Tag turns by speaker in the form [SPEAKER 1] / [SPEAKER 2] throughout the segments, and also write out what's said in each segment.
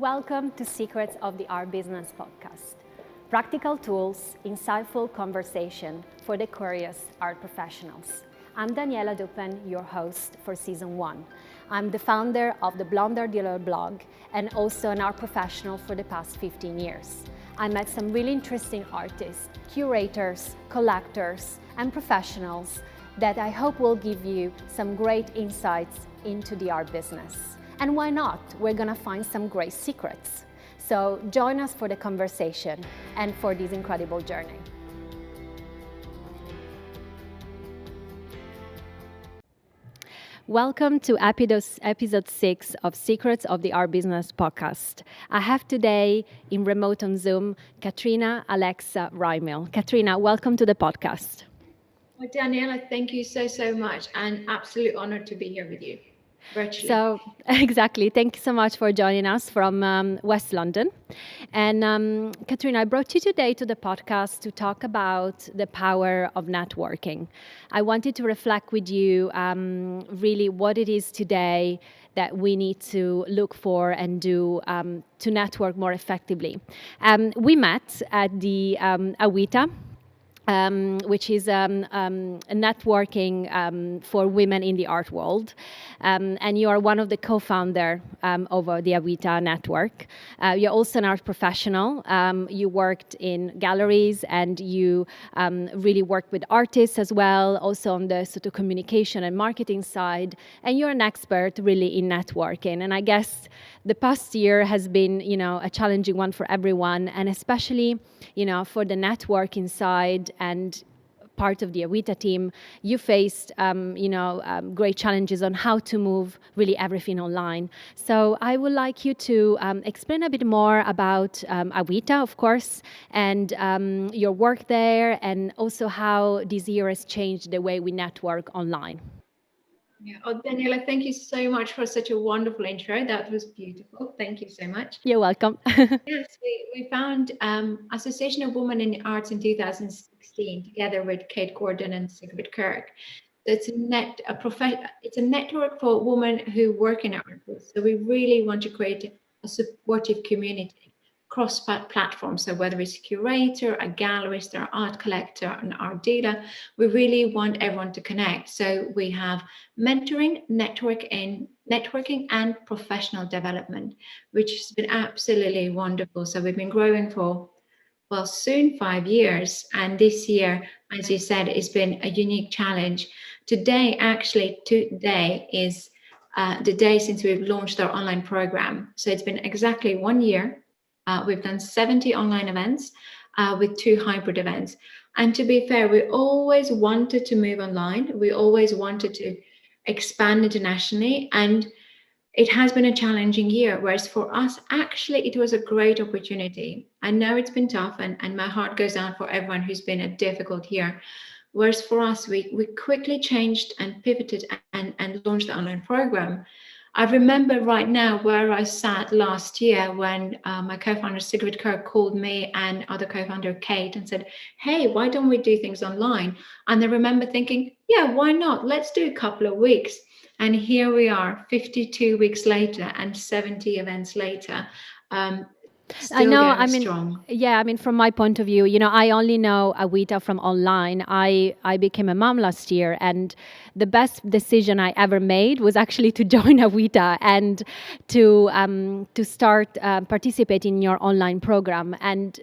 [SPEAKER 1] Welcome to Secrets of the Art Business podcast. Practical tools, insightful conversation for the curious art professionals. I'm Daniela Duppen, your host for Season 1. I'm the founder of the Blonder Dealer blog and also an art professional for the past 15 years. I met some really interesting artists, curators, collectors, and professionals that I hope will give you some great insights into the art business. And why not? We're gonna find some great secrets. So join us for the conversation and for this incredible journey. Welcome to episode 6 of Secrets of the Art Business podcast. I have today in remote on Zoom, Katrina Aleksa Ryemill. Katrina, welcome to the podcast.
[SPEAKER 2] Well, Daniela, thank you so much. An absolute honor to be here with you virtually.
[SPEAKER 1] So, exactly. Thank you so much for joining us from West London. And Katrina, I brought you today to the podcast to talk about the power of networking. I wanted to reflect with you really what it is today that we need to look for and do to network more effectively. We met at the AWITA, which is a networking for women in the art world. And you are one of the co-founder of the AWITA network. You're also an art professional. You worked in galleries and you really worked with artists as well, also on the sort of communication and marketing side. And you're an expert really in networking. And I guess the past year has been, a challenging one for everyone, and especially, for the networking side and part of the AWITA team, you faced, great challenges on how to move really everything online. So I would like you to explain a bit more about AWITA, of course, and your work there, and also how this year has changed the way we network online.
[SPEAKER 2] Yeah. Oh, Daniela, thank you so much for such a wonderful intro. That was beautiful. Thank you so much.
[SPEAKER 1] You're welcome.
[SPEAKER 2] Yes, we found Association of Women in the Arts in 2016 together with Kate Gordon and Sigrid Kirk. So it's a network for women who work in art. So we really want to create a supportive community cross-platform. So whether it's a curator, a gallerist, or art collector, an art dealer, we really want everyone to connect. So we have mentoring, networking, and professional development, which has been absolutely wonderful. So we've been growing for, well, soon 5 years. And this year, as you said, it's been a unique challenge. Today is the day since we've launched our online program. So it's been exactly 1 year. We've done 70 online events with 2 hybrid events. And to be fair, we always wanted to move online. We always wanted to expand internationally. And it has been a challenging year, whereas for us, actually, it was a great opportunity. I know it's been tough, and my heart goes out for everyone who's been a difficult year. Whereas for us, we quickly changed and pivoted and launched the online program. I remember right now where I sat last year when my co-founder Sigrid Kirk called me and other co-founder Kate and said, hey, why don't we do things online? And I remember thinking, yeah, why not? Let's do a couple of weeks. And here we are 52 weeks later and 70 events later.
[SPEAKER 1] I know,
[SPEAKER 2] strong.
[SPEAKER 1] From my point of view, I only know AWITA from online. I became a mom last year, and the best decision I ever made was actually to join AWITA and to start participating in your online program. And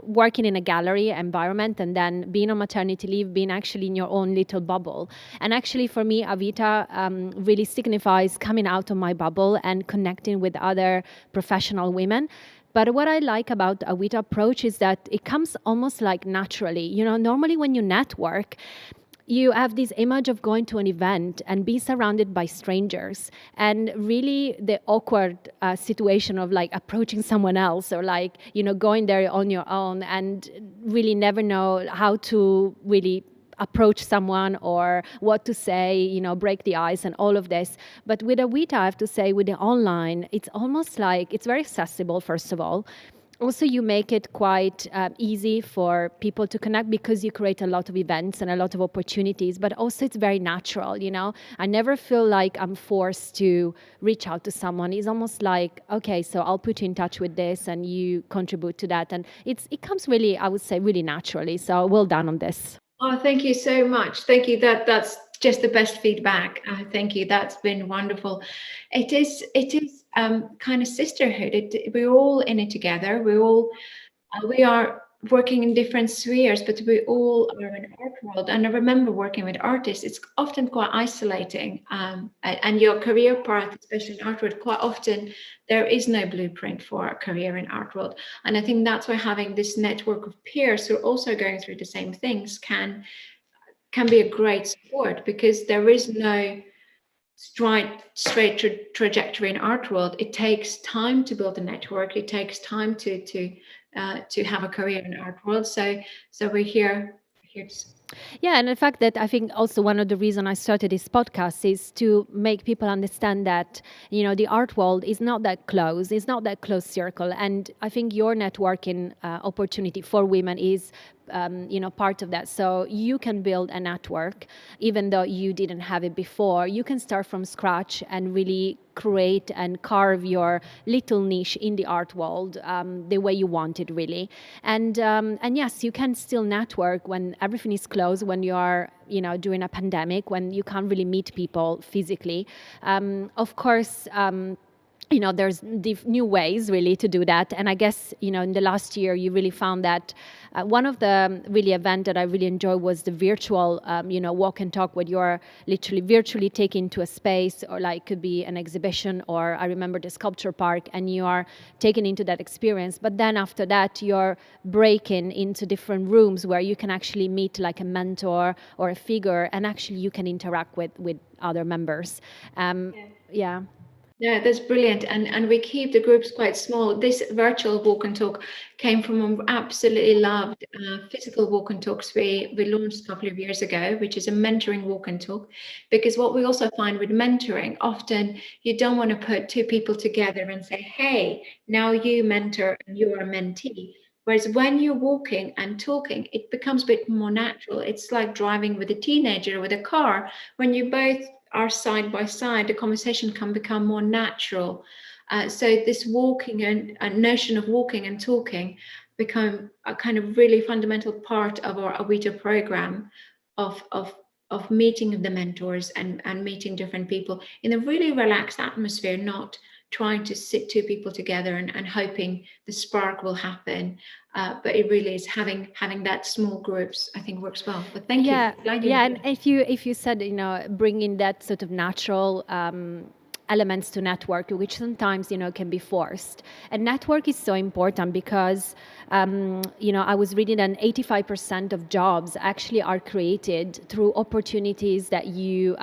[SPEAKER 1] working in a gallery environment and then being on maternity leave, being actually in your own little bubble. And actually for me, AWITA really signifies coming out of my bubble and connecting with other professional women. But what I like about the AWITA approach is that it comes almost like naturally. Normally when you network, you have this image of going to an event and be surrounded by strangers, and really the awkward situation of like approaching someone else or like, going there on your own and really never know how to really approach someone or what to say, break the ice and all of this. But with AWITA, I have to say, with the online, it's almost like it's very accessible, first of all. Also, you make it quite easy for people to connect because you create a lot of events and a lot of opportunities, but also it's very natural, you know. I never feel like I'm forced to reach out to someone. It's almost like, okay, so I'll put you in touch with this and you contribute to that. And it comes really, I would say, really naturally. So well done on this.
[SPEAKER 2] Oh, thank you so much. Thank you. That's just the best feedback. Thank you. That's been wonderful. It is kind of sisterhood. We're all in it together. We are working in different spheres, but we all are in art world. And I remember working with artists, it's often quite isolating. And your career path, especially in art world, quite often there is no blueprint for a career in art world. And I think that's why having this network of peers who are also going through the same things can be a great support, because there is no straight trajectory in art world. It takes time to build a network. It takes time to have a career in art world. So we're here to.
[SPEAKER 1] Yeah, and the fact that I think also one of the reasons I started this podcast is to make people understand that, you know, the art world is not that close, it's not that close circle. And I think your networking opportunity for women is you know, part of that. So you can build a network even though you didn't have it before. You can start from scratch and really create and carve your little niche in the art world the way you want it, really. And yes, you can still network when everything is closed, when you are, you know, during a pandemic, when you can't really meet people physically. Of course, you know, there's new ways really to do that. And I guess, you know, in the last year, you really found that one of the really event that I really enjoyed was the virtual, you know, walk and talk, where you're literally virtually taken to a space, or like could be an exhibition, or I remember the sculpture park, and you are taken into that experience. But then after that, you're breaking into different rooms where you can actually meet like a mentor or a figure, and actually you can interact with other members. Yeah.
[SPEAKER 2] Yeah, that's brilliant. And we keep the groups quite small. This virtual walk and talk came from an absolutely loved physical walk and talks we launched a couple of years ago, which is a mentoring walk and talk. Because what we also find with mentoring, often you don't want to put two people together and say, hey, now you mentor and you're a mentee. Whereas when you're walking and talking, it becomes a bit more natural. It's like driving with a teenager with a car. When you both are side by side, the conversation can become more natural. So this walking and a notion of walking and talking become a kind of really fundamental part of our AWITA program of meeting the mentors and meeting different people in a really relaxed atmosphere, not trying to sit two people together and hoping the spark will happen. But it really is having that small groups, I think, works well. But thank you.
[SPEAKER 1] Yeah,
[SPEAKER 2] Glad you
[SPEAKER 1] yeah,
[SPEAKER 2] enjoyed
[SPEAKER 1] and
[SPEAKER 2] it.
[SPEAKER 1] if you said, you know, bringing that sort of natural elements to network, which sometimes, you know, can be forced. And network is so important because you know, I was reading that 85% of jobs actually are created through opportunities that you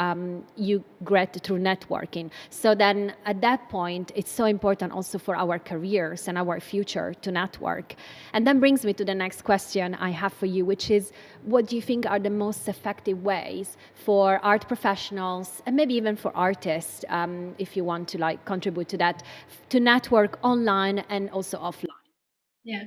[SPEAKER 1] get through networking. So then at that point, it's so important also for our careers and our future to network. And that brings me to the next question I have for you, which is, what do you think are the most effective ways for art professionals, and maybe even for artists, if you want to like contribute to that, to network online and also offline?
[SPEAKER 2] Yeah.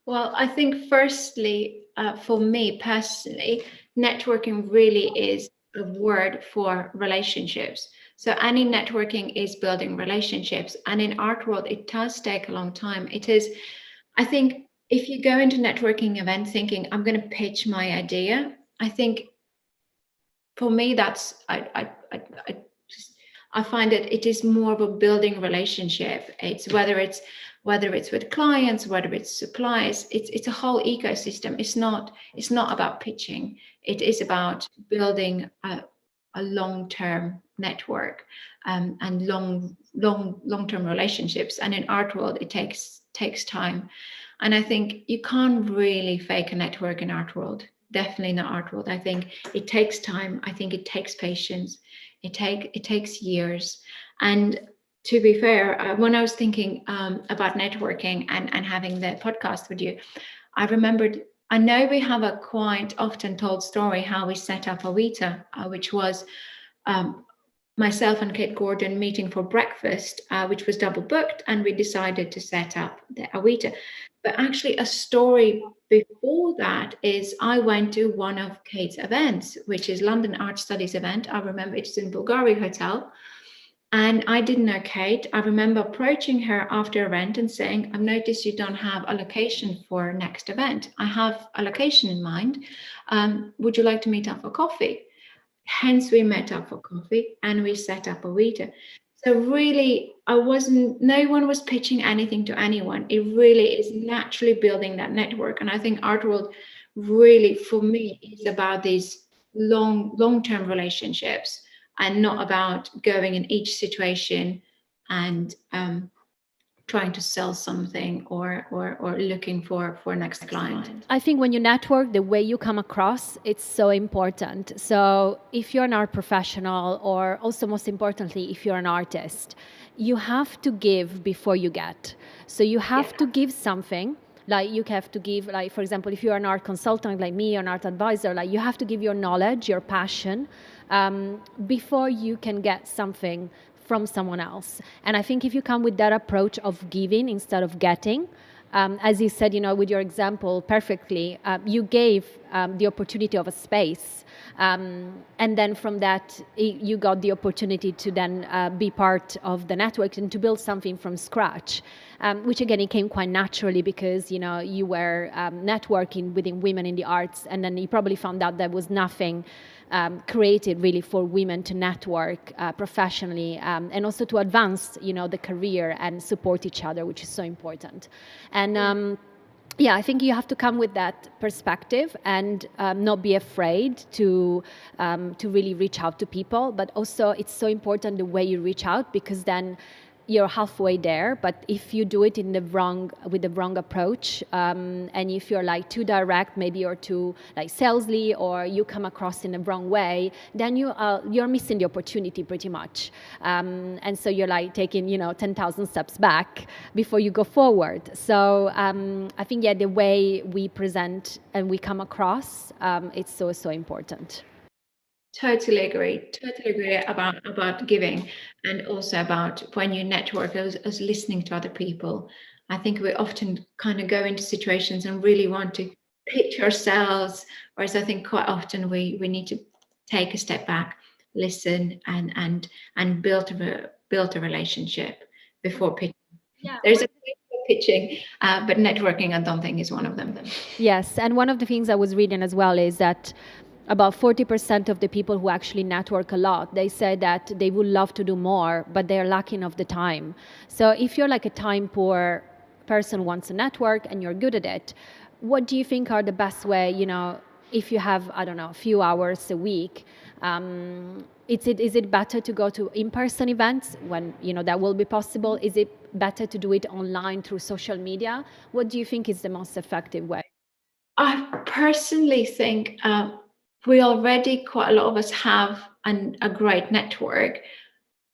[SPEAKER 2] Well, I think firstly, for me personally, networking really is a word for relationships. So any networking is building relationships. And in art world, it does take a long time. It is, I think, if you go into networking event thinking, I'm going to pitch my idea, I think for me, that's, I find that it is more of a building relationship. It's whether it's with clients, whether it's suppliers, it's a whole ecosystem. It's not about pitching. It is about building a long-term network, and long-term relationships. And in art world, it takes time. And I think you can't really fake a network in art world. Definitely not art world. I think it takes time. I think it takes patience. It takes years. And to be fair, when I was thinking about networking and having the podcast with you, I remembered. I know we have a quite often told story how we set up AWITA, which was um, myself and Kate Gordon meeting for breakfast, which was double booked, and we decided to set up the AWITA. But actually, a story before that is I went to one of Kate's events, which is London Art Studies event. I remember it's in Bulgari Hotel. And I didn't know Kate. I remember approaching her after event and saying, I've noticed you don't have a location for next event. I have a location in mind. Would you like to meet up for coffee? Hence, we met up for coffee and we set up AWITA. So really, no one was pitching anything to anyone. It really is naturally building that network. And I think Art World really, for me, is about these long-term relationships and not about going in each situation and trying to sell something or looking for next client.
[SPEAKER 1] I think when you network, the way you come across, it's so important. So if you're an art professional, or also most importantly, if you're an artist, you have to give before you get. So you have to give something. Like you have to give, like for example, if you're an art consultant like me, or an art advisor, like you have to give your knowledge, your passion, before you can get something from someone else. And I think if you come with that approach of giving instead of getting, as you said, with your example perfectly, you gave the opportunity of a space. And then from that, you got the opportunity to then be part of the network and to build something from scratch, which again, it came quite naturally because, you were networking within women in the arts, and then you probably found out there was nothing created really for women to network professionally, and also to advance, the career and support each other, which is so important. And yeah, I think you have to come with that perspective and not be afraid to really reach out to people. But also, it's so important the way you reach out, because then you're halfway there. But if you do it with the wrong approach, and if you're like too direct, maybe you're too like salesy, or you come across in the wrong way, then you're missing the opportunity pretty much. And so you're like taking 10,000 steps back before you go forward. So I think the way we present and we come across, it's so important.
[SPEAKER 2] Totally agree. Totally agree about giving, and also about when you network as listening to other people. I think we often kind of go into situations and really want to pitch ourselves, whereas I think quite often we need to take a step back, listen, and build a relationship before pitching. Yeah. There's a place for pitching, but networking, I don't think, is one of them.
[SPEAKER 1] Yes, and one of the things I was reading as well is that about 40% of the people who actually network a lot, they say that they would love to do more, but they're lacking of the time. So if you're like a time poor person who wants to network and you're good at it, what do you think are the best way, if you have, I don't know, a few hours a week, is it better to go to in-person events when, that will be possible? Is it better to do it online through social media? What do you think is the most effective way?
[SPEAKER 2] I personally think we already, quite a lot of us have a great network.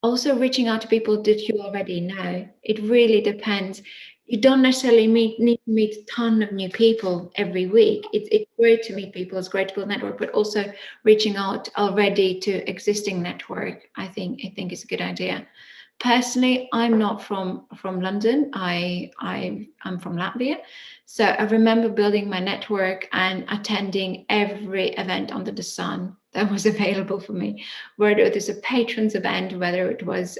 [SPEAKER 2] Also, reaching out to people that you already know, it really depends. You don't necessarily need to meet a ton of new people every week. It's great to meet people, it's great to build network, but also reaching out already to existing network, I think is a good idea. Personally, I'm not from London. I'm from Latvia. So I remember building my network and attending every event under the sun that was available for me, whether it was a patrons event, whether it was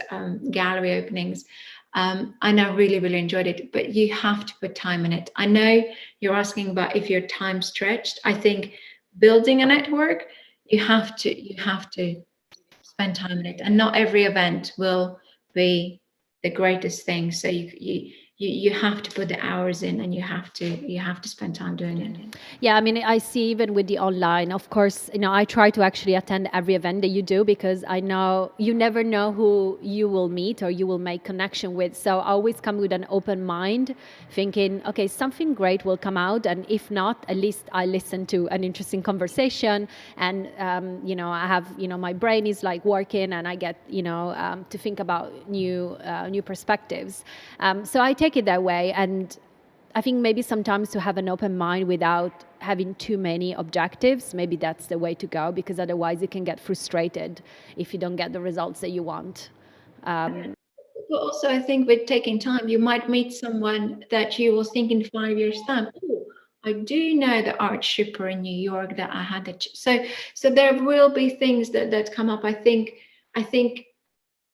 [SPEAKER 2] gallery openings. And I really, really enjoyed it, but you have to put time in it. I know you're asking about if your time stretched. I think building a network, you have to spend time in it, and not every event will be the greatest thing. So you have to put the hours in, and you have to spend time doing it.
[SPEAKER 1] Yeah, I mean, I see even with the online, of course, I try to actually attend every event that you do, because I know you never know who you will meet or you will make connection with. So I always come with an open mind, thinking, okay, something great will come out. And if not, at least I listen to an interesting conversation. And, I have, my brain is like working, and I get, to think about new perspectives. So I take it that way. And I think maybe sometimes to have an open mind without having too many objectives, maybe that's the way to go, because otherwise you can get frustrated if you don't get the results that you want.
[SPEAKER 2] But also, I think with taking time, you might meet someone that you will think in 5 years' time. Oh, I do know the art shipper in New York that I had. So there will be things that come up. I think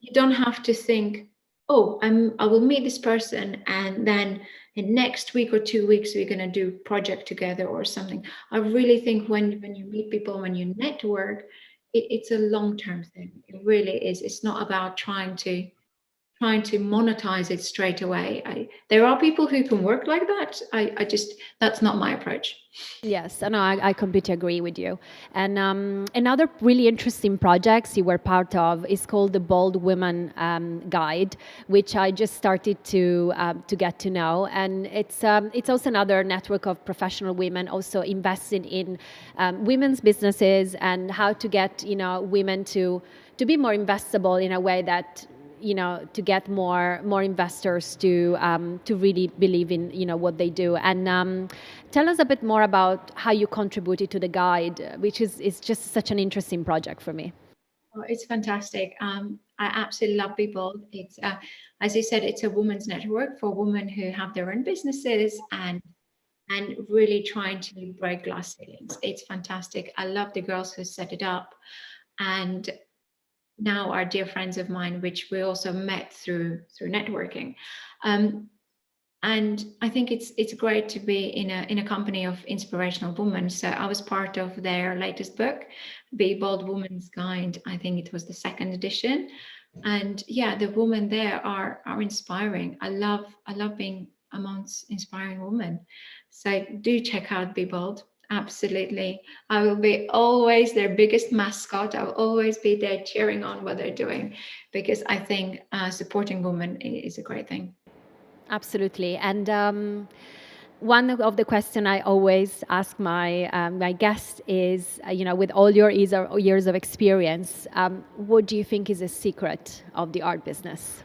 [SPEAKER 2] you don't have to think, oh, I will meet this person, and then in next week or 2 weeks we're going to do project together or something. I really think when you meet people, when you network, it's a long-term thing. It really is. It's not about trying to monetize it straight away. There are people who can work like that. I just, that's not my approach.
[SPEAKER 1] Yes, and I completely agree with you. And another really interesting projects you were part of is called the Bold Women Guide, which I just started to get to know. And it's also another network of professional women also investing in women's businesses and how to get women to be more investable in a way that to get more investors to really believe in what they do. And tell us a bit more about how you contributed to the guide, which is just such an interesting project for me.
[SPEAKER 2] Oh, it's fantastic. I absolutely love people. It's as you said, it's a women's network for women who have their own businesses and really trying to break glass ceilings. It's fantastic. I love the girls who set it up, and now are dear friends of mine, which we also met through networking. Um, and I think it's great to be in a company of inspirational women. So I was part of their latest book, Be Bold Woman's Guide. I think it was the second edition, and yeah, the women there are inspiring. I love being amongst inspiring women. So do check out Be Bold. Absolutely. I will be always their biggest mascot. I will always be there cheering on what they're doing, because I think supporting women is a great thing.
[SPEAKER 1] Absolutely. And one of the questions I always ask my guests is, with all your years of experience, what do you think is a secret of the art business?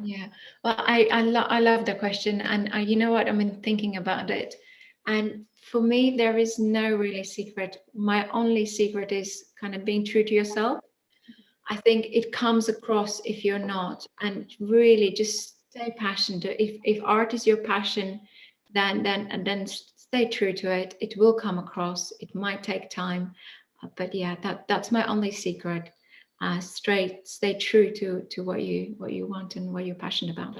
[SPEAKER 2] Yeah, well, I love the question, and you know what? I've been thinking about it, and for me, there is no really secret. My only secret is kind of being true to yourself. I think it comes across if you're not, and really just stay passionate. If art is your passion, then stay true to it. It will come across. It might take time, but yeah, that's my only secret. Stay true to what you want and what you're passionate about.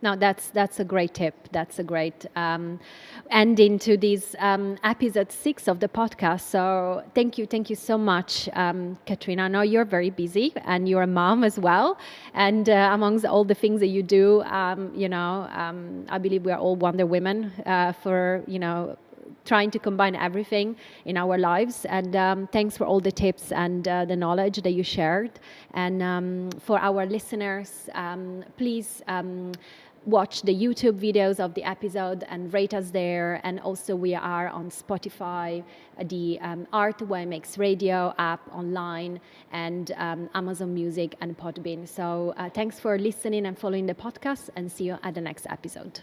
[SPEAKER 1] No, that's a great tip. That's a great ending to this episode 6 of the podcast. So thank you so much, Katrina. I know you're very busy and you're a mom as well. And amongst all the things that you do, I believe we are all Wonder Women for trying to combine everything in our lives. And thanks for all the tips and the knowledge that you shared. And for our listeners, please watch the YouTube videos of the episode and rate us there. And also we are on Spotify, the Art YMX Radio app online, and Amazon Music and Podbean. So thanks for listening and following the podcast, and see you at the next episode.